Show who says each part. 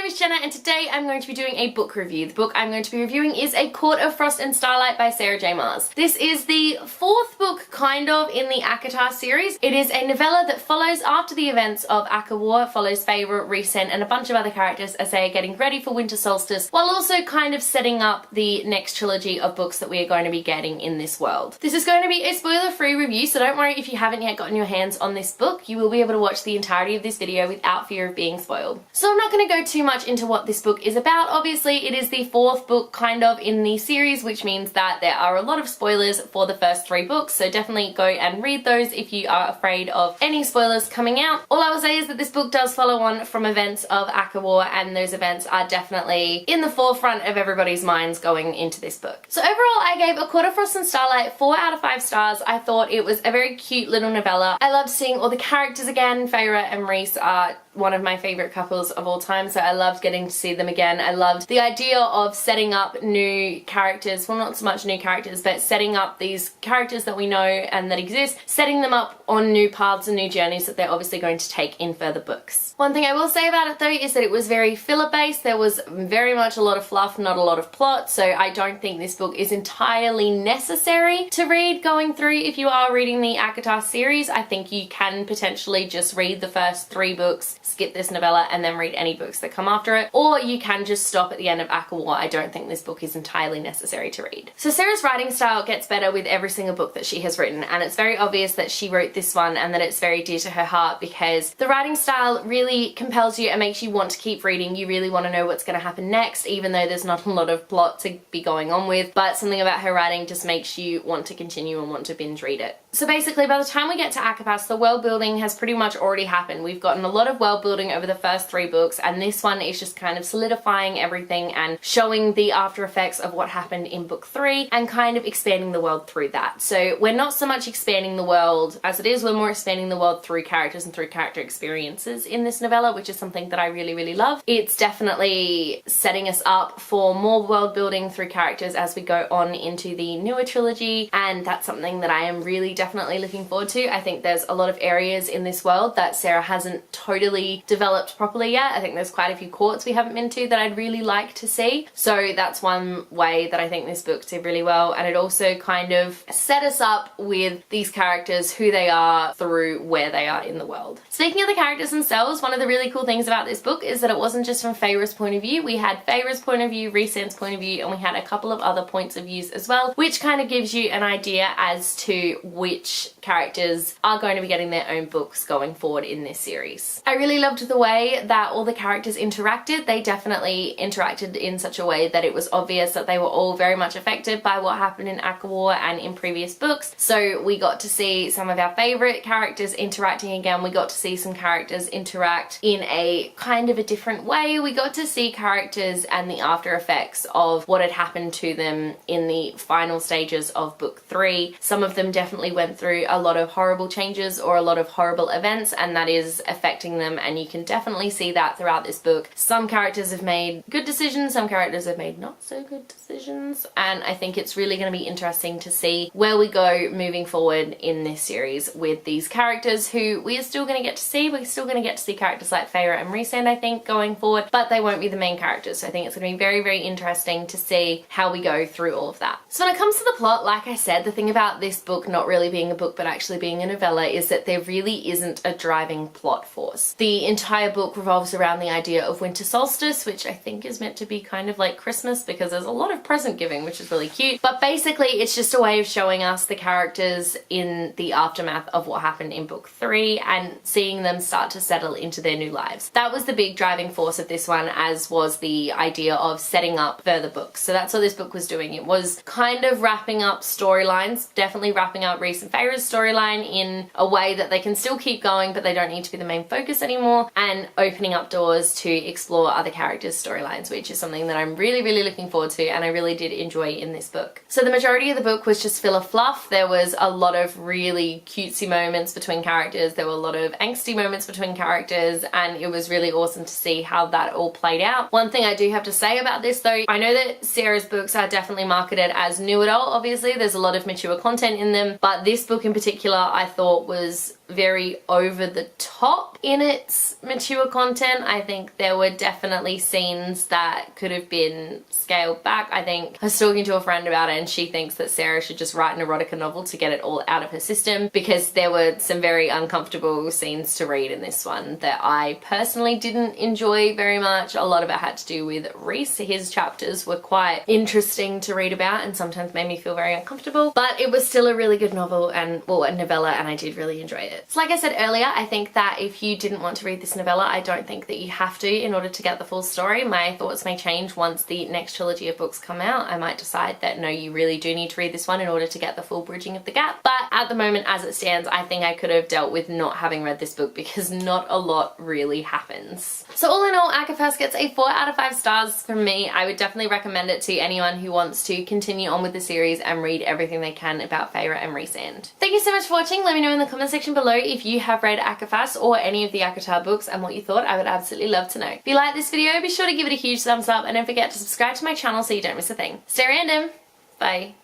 Speaker 1: name is Jenna and today I'm going to be doing a book review. The book I'm going to be reviewing is A Court of Frost and Starlight by Sarah J. Maas. This is the fourth book kind of in the ACOTAR series. It is a novella that follows after the events of ACOTAR, follows Feyre, Rhysand and a bunch of other characters as they are getting ready for winter solstice, while also kind of setting up the next trilogy of books that we are going to be getting in this world. This is going to be a spoiler-free review, so don't worry if you haven't yet gotten your hands on this book. You will be able to watch the entirety of this video without fear of being spoiled. So I'm not going to go too much into what this book is about. Obviously, it is the fourth book kind of in the series, which means that there are a lot of spoilers for the first three books, so definitely go and read those if you are afraid of any spoilers coming out. All I will say is that this book does follow on from events of ACOTAR, and those events are definitely in the forefront of everybody's minds going into this book. So overall, I gave A Court of Frost and Starlight 4 out of 5 stars. I thought it was a very cute little novella. I loved seeing all the characters again. Feyre and Rhys are one of my favorite couples of all time, so I loved getting to see them again. I loved the idea of setting up new characters, well, not so much new characters, but setting up these characters that we know and that exist, setting them up on new paths and new journeys that they're obviously going to take in further books. One thing I will say about it though is that it was very filler based. There was very much a lot of fluff, not a lot of plot, so I don't think this book is entirely necessary to read going through. If you are reading the ACOTAR series, I think you can potentially just read the first 3 books, skip this novella, and then read any books that come after it, or you can just stop at the end of ACOTAR. I don't think this book is entirely necessary to read. So Sarah's writing style gets better with every single book that she has written, and it's very obvious that she wrote this one and that it's very dear to her heart because the writing style really compels you and makes you want to keep reading. You really want to know what's going to happen next, even though there's not a lot of plot to be going on with, but something about her writing just makes you want to continue and want to binge read it. So basically, by the time we get to ACOTAR, the world building has pretty much already happened. We've gotten a lot of world building over the first 3 books, and this one is just kind of solidifying everything and showing the after effects of what happened in book 3 and kind of expanding the world through that. So we're not so much expanding the world as it is, we're more expanding the world through characters and through character experiences in this novella, which is something that I really, really love. It's definitely setting us up for more world building through characters as we go on into the newer trilogy, and that's something that I am really definitely looking forward to. I think there's a lot of areas in this world that Sarah hasn't totally developed properly yet. I think there's quite a few courts we haven't been to that I'd really like to see. So that's one way that I think this book did really well, and it also kind of set us up with these characters, who they are through where they are in the world. Speaking of the characters themselves, one of the really cool things about this book is that it wasn't just from Feyre's point of view. We had Feyre's point of view, Rhysand's point of view, and we had a couple of other points of views as well, which kind of gives you an idea as to which characters are going to be getting their own books going forward in this series. I really loved the way that all the characters interacted. They definitely interacted in such a way that it was obvious that they were all very much affected by what happened in ACOTAR and in previous books. So we got to see some of our favourite characters interacting again. We got to see some characters interact in a kind of a different way. We got to see characters and the after effects of what had happened to them in the final stages of book 3. Some of them definitely went through a lot of horrible changes or a lot of horrible events, and that is affecting them, and you can definitely see that throughout this book. Some characters have made good decisions, some characters have made not so good decisions, and I think it's really going to be interesting to see where we go moving forward in this series with these characters who we are still going to get to see. We're still going to get to see characters like Feyre and Rhysand, I think, going forward, but they won't be the main characters, so I think it's going to be very, very interesting to see how we go through all of that. So when it comes to the plot, like I said, the thing about this book not really being a book but actually being a novella is that there really isn't a driving plot force. The entire book revolves around the idea of winter solstice, which I think is meant to be kind of like Christmas because there's a lot of present giving, which is really cute. But basically it's just a way of showing us the characters in the aftermath of what happened in book 3 and seeing them start to settle into their new lives. That was the big driving force of this one, as was the idea of setting up further books. So that's what this book was doing. It was kind of wrapping up storylines, definitely wrapping up Rhys and Feyre's storyline in a way that they can still keep going but they don't need to be the main focus anymore, and opening up doors to explore other characters' storylines, which is something that I'm really, really looking forward to and I really did enjoy in this book. So the majority of the book was just full of fluff. There was a lot of really cutesy moments between characters, there were a lot of angsty moments between characters, and it was really awesome to see how that all played out. One thing I do have to say about this though, I know that Sarah's books are definitely marketed as new adult. Obviously there's a lot of mature content in them, but this book in particular I thought was very over the top in its mature content. I think there were definitely scenes that could have been scaled back. I think I was talking to a friend about it and she thinks that Sarah should just write an erotica novel to get it all out of her system, because there were some very uncomfortable scenes to read in this one that I personally didn't enjoy very much. A lot of it had to do with Reese. His chapters were quite interesting to read about and sometimes made me feel very uncomfortable, but it was still a really good novel, and well, a novella, and I did really enjoy it. So like I said earlier, I think that if you didn't want to read this novella, I don't think that you have to in order to get the full story. My thoughts may change once the next trilogy of books come out. I might decide that no, you really do need to read this one in order to get the full bridging of the gap. But at the moment, as it stands, I think I could have dealt with not having read this book because not a lot really happens. So all in all, ACOTAR gets a 4 out of 5 stars from me. I would definitely recommend it to anyone who wants to continue on with the series and read everything they can about Feyre and Rhysand. Thank you so much for watching. Let me know in the comment section below if you have read ACOTAR or any of the ACOTAR books and what you thought. I would absolutely love to know. If you like this video, be sure to give it a huge thumbs up and don't forget to subscribe to my channel so you don't miss a thing. Stay random. Bye.